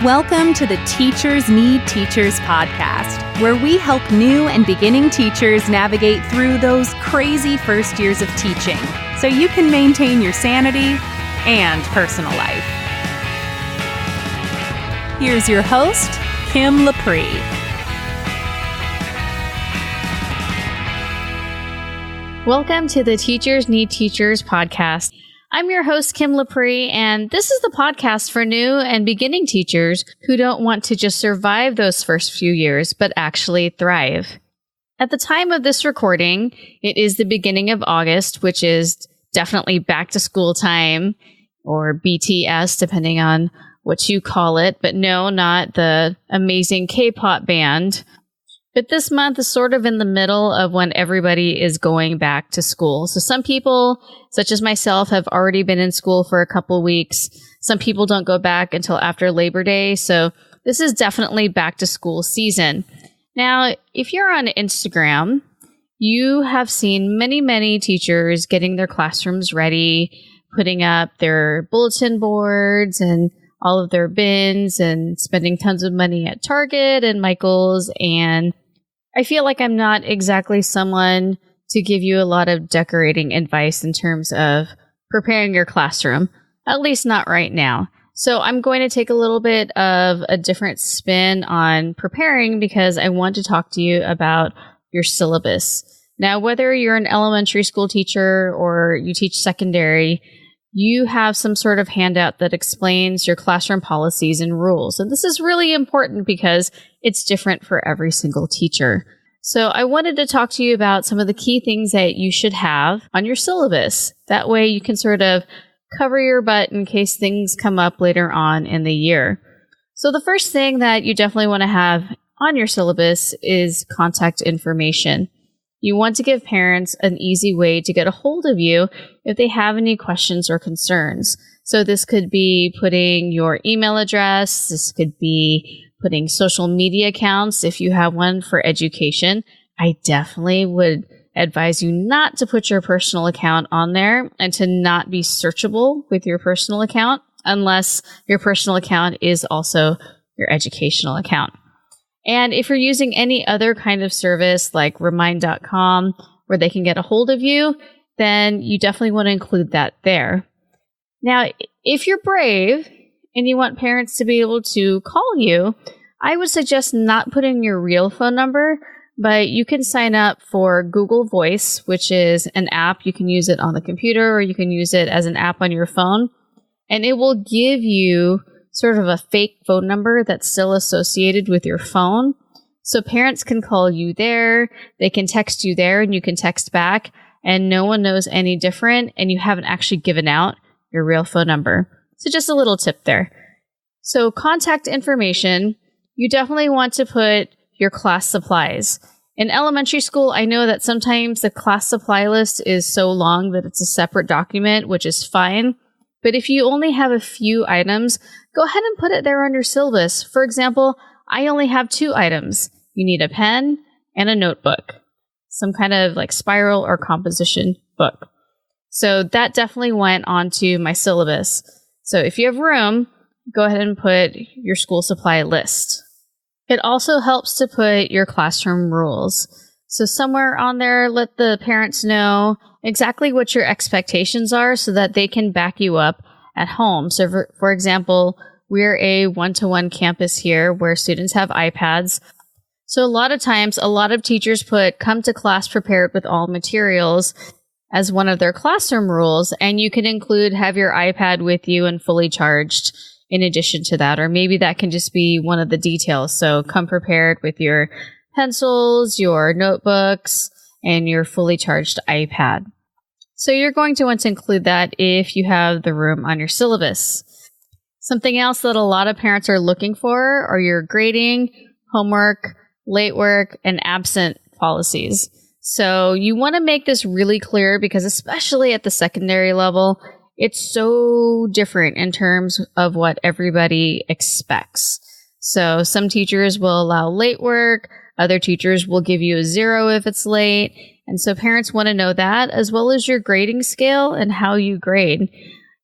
Welcome to the Teachers Need Teachers podcast, where we help new and beginning teachers navigate through those crazy first years of teaching so you can maintain your sanity and personal life. Here's your host, Kim Lapre. Welcome to the Teachers Need Teachers podcast. I'm your host, Kim Lapre, and this is the podcast for new and beginning teachers who don't want to just survive those first few years, but actually thrive. At the time of this recording, it is the beginning of August, which is definitely back to school time, or BTS, depending on what you call it, but no, not the amazing K-pop band. But this month is sort of in the middle of when everybody is going back to school. So some people, such as myself, have already been in school for a couple weeks. Some people don't go back until after Labor Day. So this is definitely back to school season. Now, if you're on Instagram, you have seen many teachers getting their classrooms ready, putting up their bulletin boards and all of their bins and spending tons of money at Target and Michael's. And I feel like I'm not exactly someone to give you a lot of decorating advice in terms of preparing your classroom, at least not right now. So I'm going to take a little bit of a different spin on preparing because I want to talk to you about your syllabus. Now, whether you're an elementary school teacher or you teach secondary, you have some sort of handout that explains your classroom policies and rules. And this is really important because it's different for every single teacher. So I wanted to talk to you about some of the key things that you should have on your syllabus. That way you can sort of cover your butt in case things come up later on in the year. So the first thing that you definitely want to have on your syllabus is contact information. You want to give parents an easy way to get a hold of you if they have any questions or concerns. So this could be putting your email address. This could be putting social media accounts if you have one for education. I definitely would advise you not to put your personal account on there and to not be searchable with your personal account unless your personal account is also your educational account. And if you're using any other kind of service like remind.com where they can get a hold of you, then you definitely want to include that there. Now, if you're brave and you want parents to be able to call you, I would suggest not putting your real phone number, but you can sign up for Google Voice, which is an app. You can use it on the computer or you can use it as an app on your phone, and it will give you sort of a fake phone number that's still associated with your phone. So parents can call you there, they can text you there, and you can text back, and no one knows any different, and you haven't actually given out your real phone number. So just a little tip there. So contact information, you definitely want to put your class supplies. In elementary school, I know that sometimes the class supply list is so long that it's a separate document, which is fine. But if you only have a few items, go ahead and put it there on your syllabus. For example, I only have 2 items. You need a pen and a notebook, some kind of like spiral or composition book. So that definitely went onto my syllabus. So if you have room, go ahead and put your school supply list. It also helps to put your classroom rules. So somewhere on there, let the parents know exactly what your expectations are so that they can back you up at home. So for example, we're a one-to-one campus here where students have iPads. So a lot of times, a lot of teachers put come to class prepared with all materials as one of their classroom rules. And you can include have your iPad with you and fully charged in addition to that. Or maybe that can just be one of the details. So come prepared with your pencils, your notebooks, and your fully charged iPad. So you're going to want to include that if you have the room on your syllabus. Something else that a lot of parents are looking for are your grading, homework, late work, and absent policies. So you want to make this really clear because especially at the secondary level, it's so different in terms of what everybody expects. So some teachers will allow late work, other teachers will give you a 0 if it's late. And so parents want to know that as well as your grading scale and how you grade.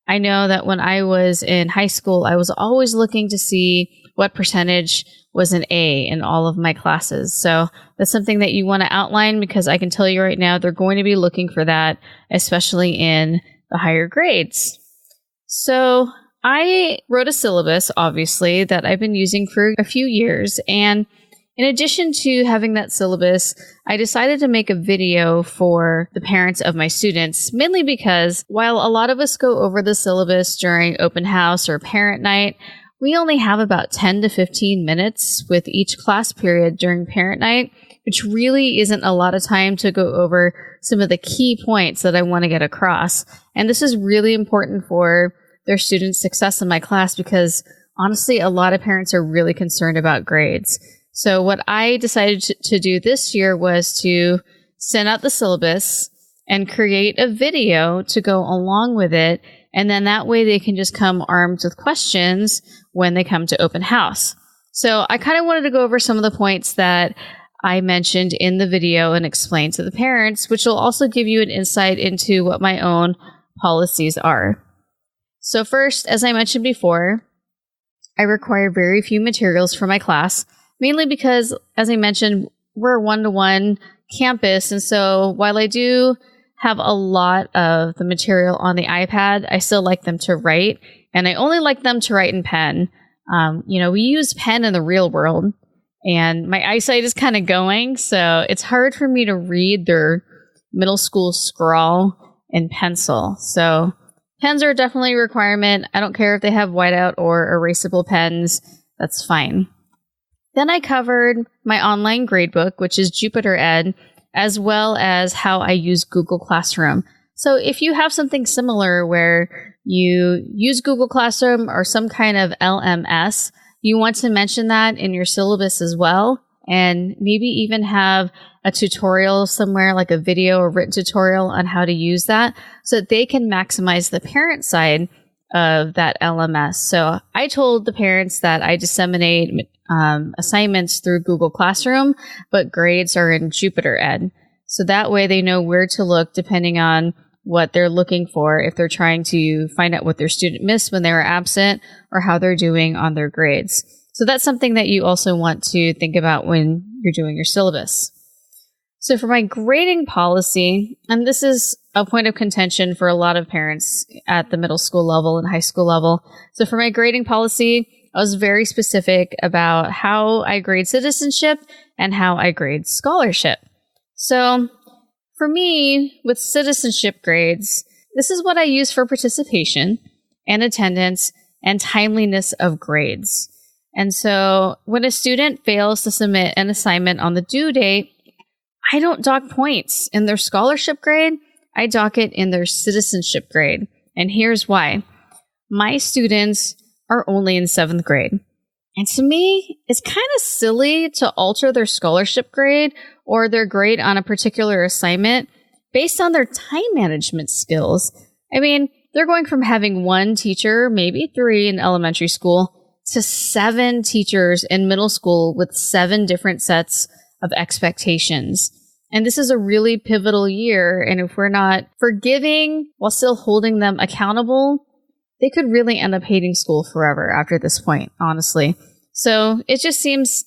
I know that when I was in high school, I was always looking to see what percentage was an A in all of my classes. So that's something that you want to outline, because I can tell you right now, they're going to be looking for that, especially in the higher grades. So I wrote a syllabus, obviously, that I've been using for a few years. And in addition to having that syllabus, I decided to make a video for the parents of my students, mainly because while a lot of us go over the syllabus during open house or parent night, we only have about 10 to 15 minutes with each class period during parent night, which really isn't a lot of time to go over some of the key points that I want to get across. And this is really important for their students' success in my class, because honestly, a lot of parents are really concerned about grades. So what I decided to do this year was to send out the syllabus and create a video to go along with it. And then that way they can just come armed with questions when they come to open house. So I kind of wanted to go over some of the points that I mentioned in the video and explain to the parents, which will also give you an insight into what my own policies are. So first, as I mentioned before, I require very few materials for my class, mainly because, as I mentioned, we're a one-to-one campus. And so while I do have a lot of the material on the iPad, I still like them to write. And I only like them to write in pen. We use pen in the real world, and my eyesight is kind of going. So it's hard for me to read their middle school scrawl in pencil. So pens are definitely a requirement. I don't care if they have whiteout or erasable pens. That's fine. Then I covered my online gradebook, which is Jupyter Ed, as well as how I use Google Classroom. So if you have something similar where you use Google Classroom or some kind of LMS, you want to mention that in your syllabus as well, and maybe even have a tutorial somewhere, like a video or written tutorial on how to use that, so that they can maximize the parent side of that LMS. So I told the parents that I disseminate assignments through Google Classroom, but grades are in Jupyter Ed. So that way they know where to look depending on what they're looking for, if they're trying to find out what their student missed when they were absent or how they're doing on their grades. So that's something that you also want to think about when you're doing your syllabus. So for my grading policy, and this is a point of contention for a lot of parents at the middle school level and high school level. So for my grading policy, I was very specific about how I grade citizenship and how I grade scholarship. So for me, with citizenship grades, this is what I use for participation and attendance and timeliness of grades. And so when a student fails to submit an assignment on the due date, I don't dock points in their scholarship grade. I dock it in their citizenship grade. And here's why. My students are only in 7th grade. And to me, it's kind of silly to alter their scholarship grade or their grade on a particular assignment based on their time management skills. I mean, they're going from having 1 teacher, maybe 3 in elementary school, to 7 teachers in middle school with 7 different sets of expectations. And this is a really pivotal year. And if we're not forgiving while still holding them accountable, they could really end up hating school forever after this point, honestly. So it just seems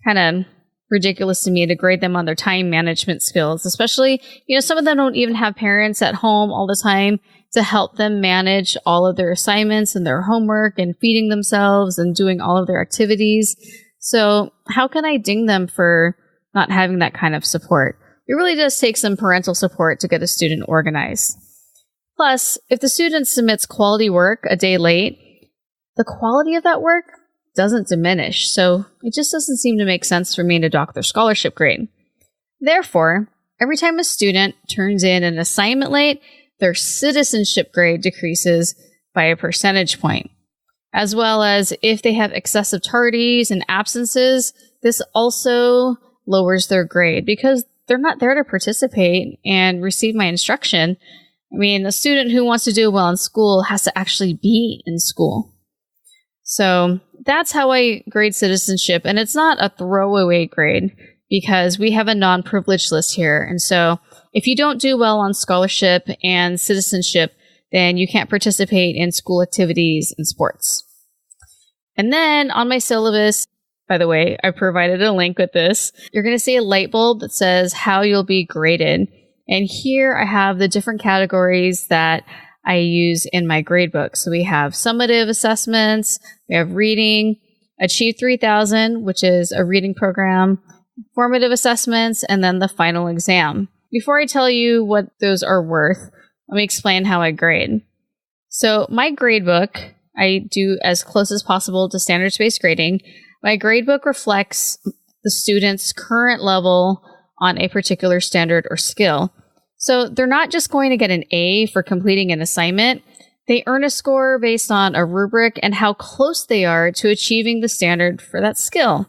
kind of ridiculous to me to grade them on their time management skills, especially, some of them don't even have parents at home all the time to help them manage all of their assignments and their homework and feeding themselves and doing all of their activities. So how can I ding them for not having that kind of support? It really does take some parental support to get a student organized. Plus, if the student submits quality work a day late, the quality of that work doesn't diminish. So it just doesn't seem to make sense for me to dock their scholarship grade. Therefore, every time a student turns in an assignment late, their citizenship grade decreases by a percentage point. As well as if they have excessive tardies and absences, this also lowers their grade because they're not there to participate and receive my instruction. I mean, a student who wants to do well in school has to actually be in school. So that's how I grade citizenship. And it's not a throwaway grade because we have a non-privileged list here. And so if you don't do well on scholarship and citizenship, then you can't participate in school activities and sports. And then on my syllabus, by the way, I provided a link with this. You're going to see a light bulb that says how you'll be graded. And here I have the different categories that I use in my gradebook. So we have summative assessments, we have reading, Achieve 3000, which is a reading program, formative assessments, and then the final exam. Before I tell you what those are worth, let me explain how I grade. So my gradebook, I do as close as possible to standards-based grading. My gradebook reflects the student's current level on a particular standard or skill. So they're not just going to get an A for completing an assignment. They earn a score based on a rubric and how close they are to achieving the standard for that skill.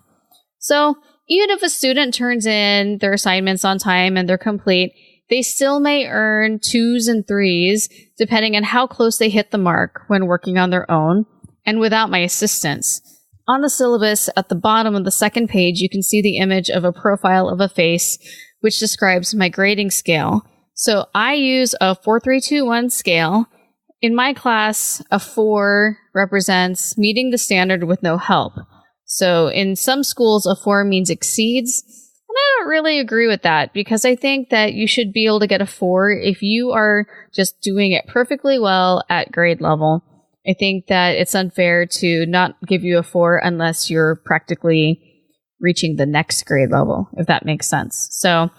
So even if a student turns in their assignments on time and they're complete, they still may earn 2s and 3s depending on how close they hit the mark when working on their own and without my assistance. On the syllabus, at the bottom of the second page, you can see the image of a profile of a face, which describes my grading scale. So I use a 4-3-2-1 scale. In my class, a 4 represents meeting the standard with no help. So in some schools, a 4 means exceeds. And I don't really agree with that because I think that you should be able to get a 4 if you are just doing it perfectly well at grade level. I think that it's unfair to not give you a 4 unless you're practically reaching the next grade level, if that makes sense. So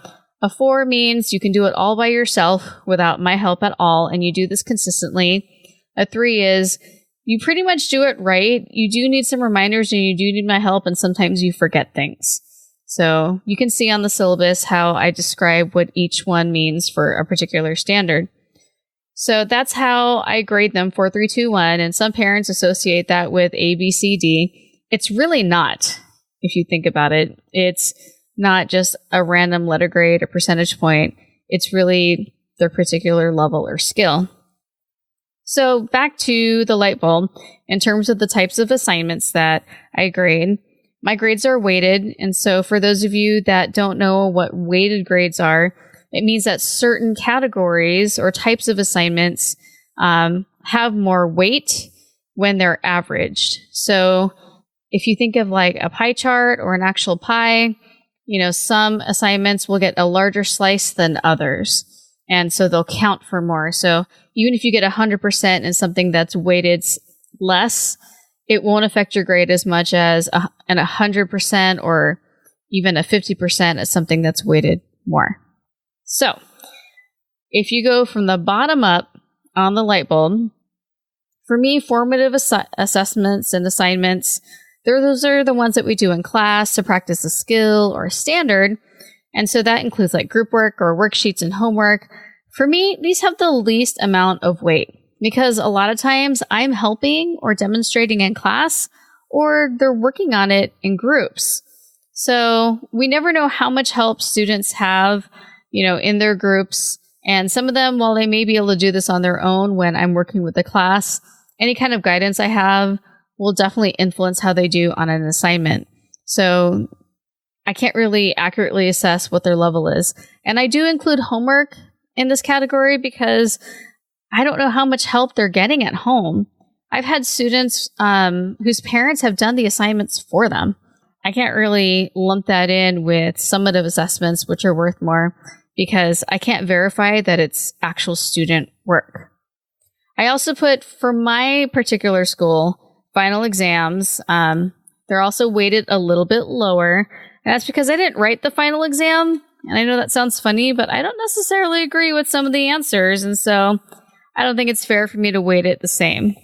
a 4 means you can do it all by yourself without my help at all, and you do this consistently. A 3 is you pretty much do it right. You do need some reminders and you do need my help, and sometimes you forget things. So you can see on the syllabus how I describe what each one means for a particular standard. So that's how I grade them, 4-3-2-1, and some parents associate that with A, B, C, D. It's really not, if you think about it. It's not just a random letter grade or percentage point. It's really their particular level or skill. So back to the light bulb, in terms of the types of assignments that I grade, my grades are weighted. And so for those of you that don't know what weighted grades are, it means that certain categories or types of assignments have more weight when they're averaged. So if you think of like a pie chart or an actual pie, some assignments will get a larger slice than others. And so they'll count for more. So even if you get 100% in something that's weighted less, it won't affect your grade as much as an 100% or even a 50% at something that's weighted more. So if you go from the bottom up on the light bulb, for me, formative assessments and assignments, those are the ones that we do in class to practice a skill or a standard. And so that includes like group work or worksheets and homework. For me, these have the least amount of weight because a lot of times I'm helping or demonstrating in class or they're working on it in groups. So we never know how much help students have in their groups. And some of them, while they may be able to do this on their own when I'm working with the class, any kind of guidance I have will definitely influence how they do on an assignment. So I can't really accurately assess what their level is. And I do include homework in this category because I don't know how much help they're getting at home. I've had students whose parents have done the assignments for them. I can't really lump that in with summative assessments, which are worth more, because I can't verify that it's actual student work. I also put, for my particular school, final exams. They're also weighted a little bit lower. And that's because I didn't write the final exam. And I know that sounds funny, but I don't necessarily agree with some of the answers. And so I don't think it's fair for me to weight it the same.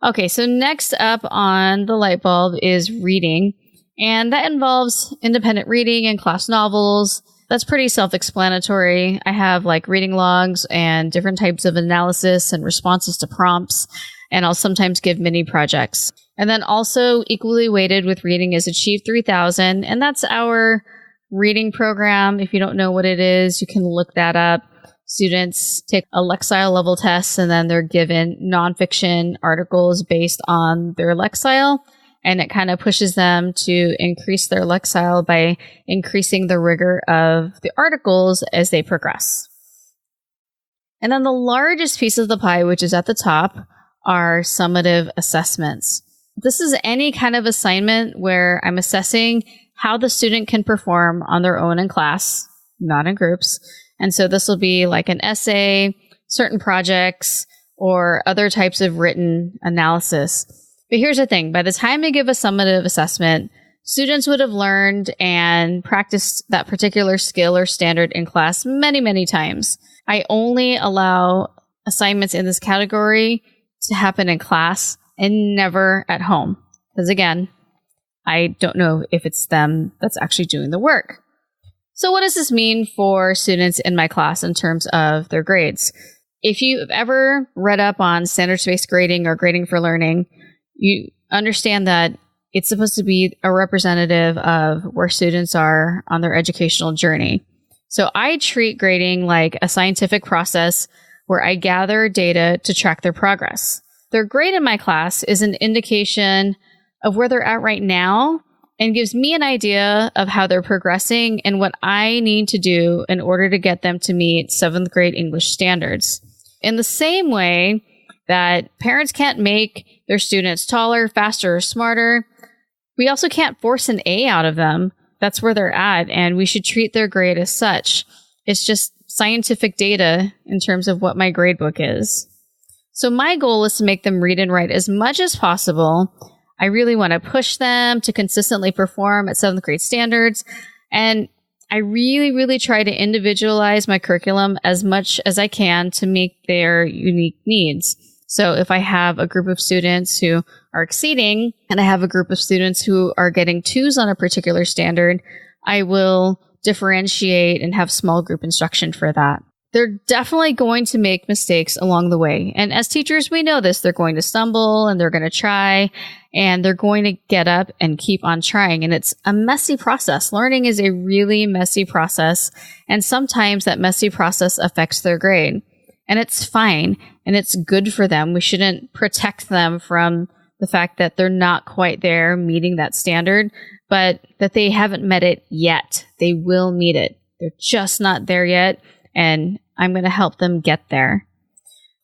Okay, so next up on the light bulb is reading. And that involves independent reading and class novels. That's pretty self-explanatory. I have like reading logs and different types of analysis and responses to prompts. And I'll sometimes give mini projects. And then also equally weighted with reading is Achieve 3000. And that's our reading program. If you don't know what it is, you can look that up. Students take a Lexile level test and then they're given nonfiction articles based on their Lexile. And it kind of pushes them to increase their Lexile by increasing the rigor of the articles as they progress. And then the largest piece of the pie, which is at the top, are summative assessments. This is any kind of assignment where I'm assessing how the student can perform on their own in class, not in groups. And so this will be like an essay, certain projects, or other types of written analysis. But here's the thing. By the time I give a summative assessment, students would have learned and practiced that particular skill or standard in class many, many times. I only allow assignments in this category to happen in class and never at home. Because again, I don't know if it's them that's actually doing the work. So what does this mean for students in my class in terms of their grades? If you've ever read up on standards-based grading or grading for learning, you understand that it's supposed to be a representative of where students are on their educational journey. So I treat grading like a scientific process where I gather data to track their progress. Their grade in my class is an indication of where they're at right now and gives me an idea of how they're progressing and what I need to do in order to get them to meet 7th grade English standards. In the same way that parents can't make their students taller, faster, or smarter, we also can't force an A out of them. That's where they're at, and we should treat their grade as such. It's just scientific data in terms of what my gradebook is. So my goal is to make them read and write as much as possible. I really want to push them to consistently perform at 7th grade standards, and I really, really try to individualize my curriculum as much as I can to meet their unique needs. So if I have a group of students who are exceeding and I have a group of students who are getting 2s on a particular standard, I will differentiate and have small group instruction for that. They're definitely going to make mistakes along the way. And as teachers, we know this. They're going to stumble and they're going to try and they're going to get up and keep on trying. And it's a messy process. Learning is a really messy process. And sometimes that messy process affects their grade. And it's fine. And it's good for them. We shouldn't protect them from the fact that they're not quite there meeting that standard, but that they haven't met it yet. They will meet it. They're just not there yet. And I'm going to help them get there.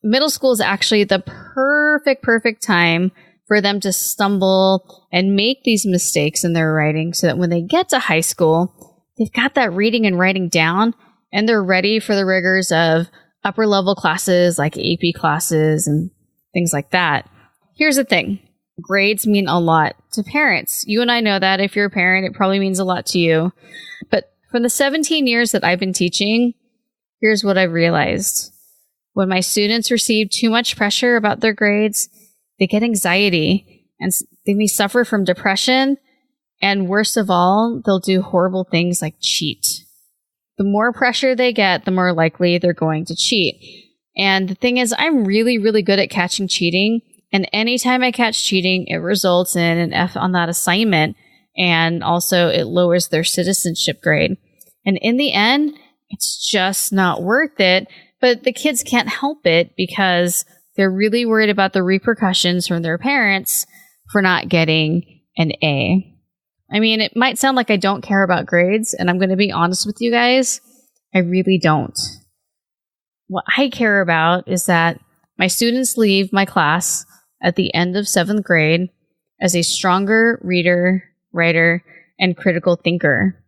Middle school is actually the perfect time for them to stumble and make these mistakes in their writing so that when they get to high school, they've got that reading and writing down and they're ready for the rigors of upper level classes like AP classes and things like that. Here's the thing. Grades mean a lot to parents. You and I know that. If you're a parent, it probably means a lot to you. But for the 17 years that I've been teaching, here's what I've realized. When my students receive too much pressure about their grades, they get anxiety and they may suffer from depression. And worst of all, they'll do horrible things like cheat. The more pressure they get, the more likely they're going to cheat. And the thing is, I'm really, really good at catching cheating. And anytime I catch cheating, it results in an F on that assignment. And also it lowers their citizenship grade. And in the end, it's just not worth it. But the kids can't help it because they're really worried about the repercussions from their parents for not getting an A. I mean, it might sound like I don't care about grades, and I'm going to be honest with you guys. I really don't. What I care about is that my students leave my class at the end of 7th grade as a stronger reader, writer, and critical thinker.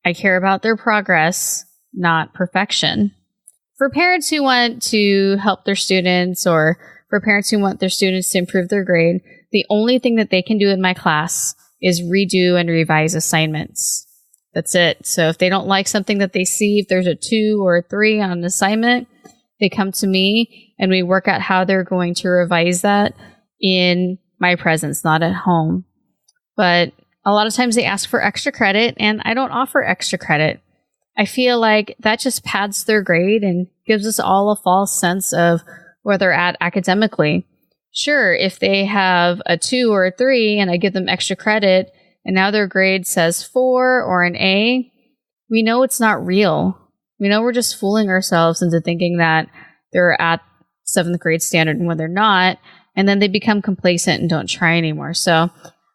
I care about their progress, not perfection. For parents who want to help their students or for parents who want their students to improve their grade, the only thing that they can do in my class is redo and revise assignments. That's it. So if they don't like something that they see, if there's a 2 or a 3 on an assignment, they come to me and we work out how they're going to revise that in my presence, not at home. But a lot of times they ask for extra credit and I don't offer extra credit. I feel like that just pads their grade and gives us all a false sense of where they're at academically. Sure, if they have a 2 or a 3 and I give them extra credit and now their grade says 4 or an A, we know it's not real. We know we're just fooling ourselves into thinking that they're at 7th grade standard when they're not, and then they become complacent and don't try anymore. So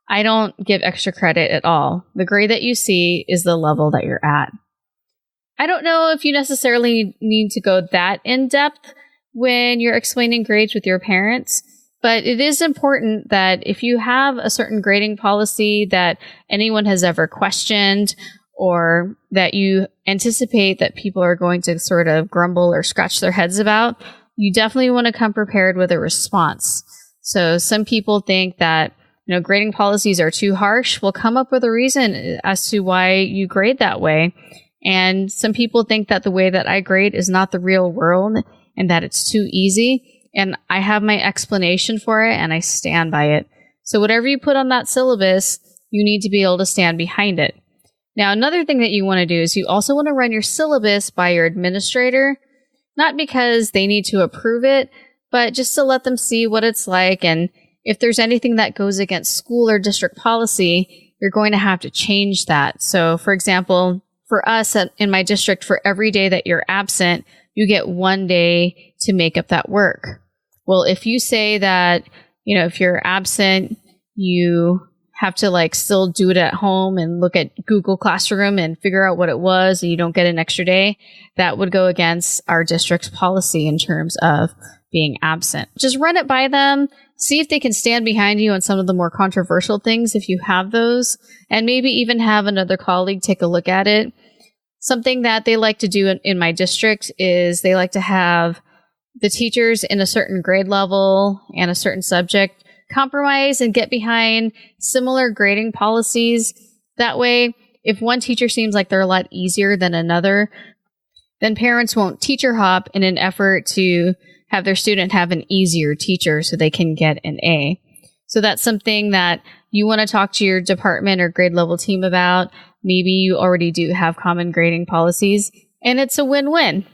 I don't give extra credit at all. The grade that you see is the level that you're at. I don't know if you necessarily need to go that in depth when you're explaining grades with your parents, But it is important that if you have a certain grading policy that anyone has ever questioned, or that you anticipate that people are going to sort of grumble or scratch their heads about, you definitely want to come prepared with a response. So some people think that, grading policies are too harsh. Well, come up with a reason as to why you grade that way. And some people think that the way that I grade is not the real world and that it's too easy. And I have my explanation for it and I stand by it. So whatever you put on that syllabus, you need to be able to stand behind it. Now, another thing that you want to do is you also want to run your syllabus by your administrator, not because they need to approve it, but just to let them see what it's like. And if there's anything that goes against school or district policy, you're going to have to change that. So, for example, for us in my district, for every day that you're absent, you get 1 day to make up that work. Well, if you say that, if you're absent, you have to still do it at home and look at Google Classroom and figure out what it was and you don't get an extra day, that would go against our district's policy in terms of being absent. Just run it by them, see if they can stand behind you on some of the more controversial things if you have those, and maybe even have another colleague take a look at it. Something that they like to do in my district is they like to have the teachers in a certain grade level and a certain subject compromise and get behind similar grading policies. That way, if one teacher seems like they're a lot easier than another, then parents won't teacher hop in an effort to have their student have an easier teacher so they can get an A. So that's something that you want to talk to your department or grade level team about. Maybe you already do have common grading policies, and it's a win-win.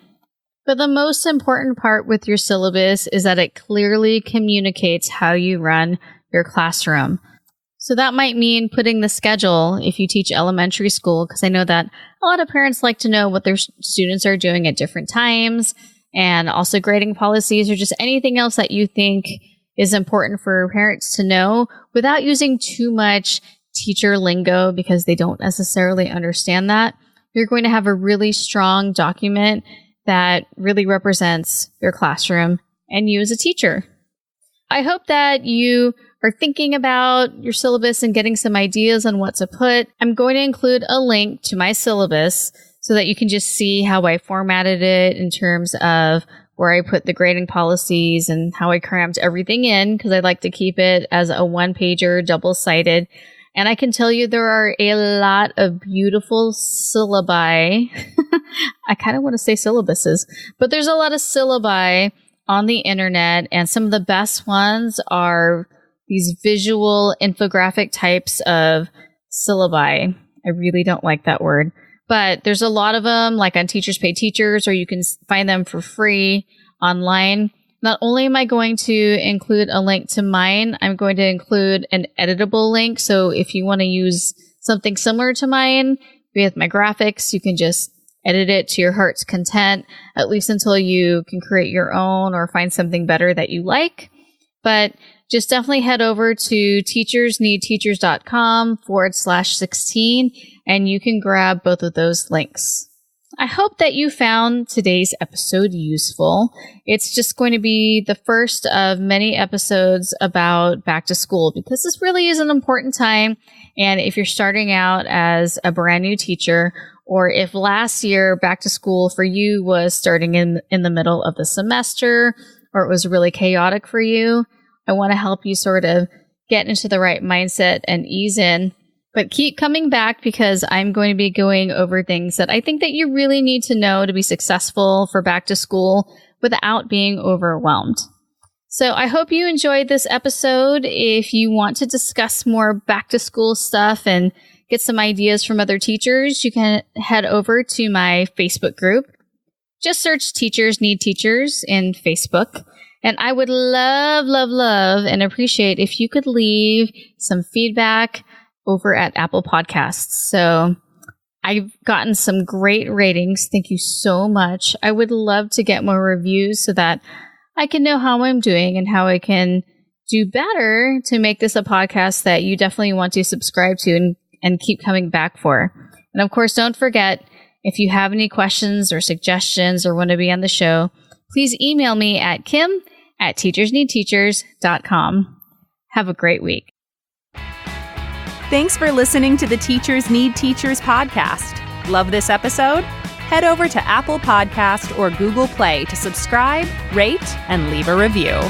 But the most important part with your syllabus is that it clearly communicates how you run your classroom. So that might mean putting the schedule if you teach elementary school, because I know that a lot of parents like to know what their students are doing at different times, and also grading policies or just anything else that you think is important for parents to know without using too much teacher lingo because they don't necessarily understand that. You're going to have a really strong document that really represents your classroom and you as a teacher. I hope that you are thinking about your syllabus and getting some ideas on what to put. I'm going to include a link to my syllabus so that you can just see how I formatted it in terms of where I put the grading policies and how I crammed everything in, because I like to keep it as a one-pager, double-sided. And I can tell you there are a lot of beautiful syllabi. I kind of want to say syllabuses, but there's a lot of syllabi on the internet, and some of the best ones are these visual infographic types of syllabi. I really don't like that word, but there's a lot of them, like on Teachers Pay Teachers, or you can find them for free online. Not only am I going to include a link to mine, I'm going to include an editable link. So if you want to use something similar to mine with my graphics, you can just edit it to your heart's content, at least until you can create your own or find something better that you like. But just definitely head over to teachersneedteachers.com/16 and you can grab both of those links. I hope that you found today's episode useful. It's just going to be the first of many episodes about back to school, because this really is an important time. And if you're starting out as a brand new teacher, or if last year back to school for you was starting in the middle of the semester, or it was really chaotic for you, I want to help you sort of get into the right mindset and ease in. But keep coming back, because I'm going to be going over things that I think that you really need to know to be successful for back to school without being overwhelmed. So I hope you enjoyed this episode. If you want to discuss more back to school stuff and get some ideas from other teachers, you can head over to my Facebook group. Just search Teachers Need Teachers in Facebook. And I would love, love, love and appreciate if you could leave some feedback over at Apple Podcasts. So I've gotten some great ratings. Thank you so much. I would love to get more reviews so that I can know how I'm doing and how I can do better to make this a podcast that you definitely want to subscribe to and keep coming back for. And of course, don't forget, if you have any questions or suggestions or want to be on the show, please email me at kim at teachersneedteachers.com. Have a great week. Thanks for listening to the Teachers Need Teachers podcast. Love this episode? Head over to Apple Podcast or Google Play to subscribe, rate, and leave a review.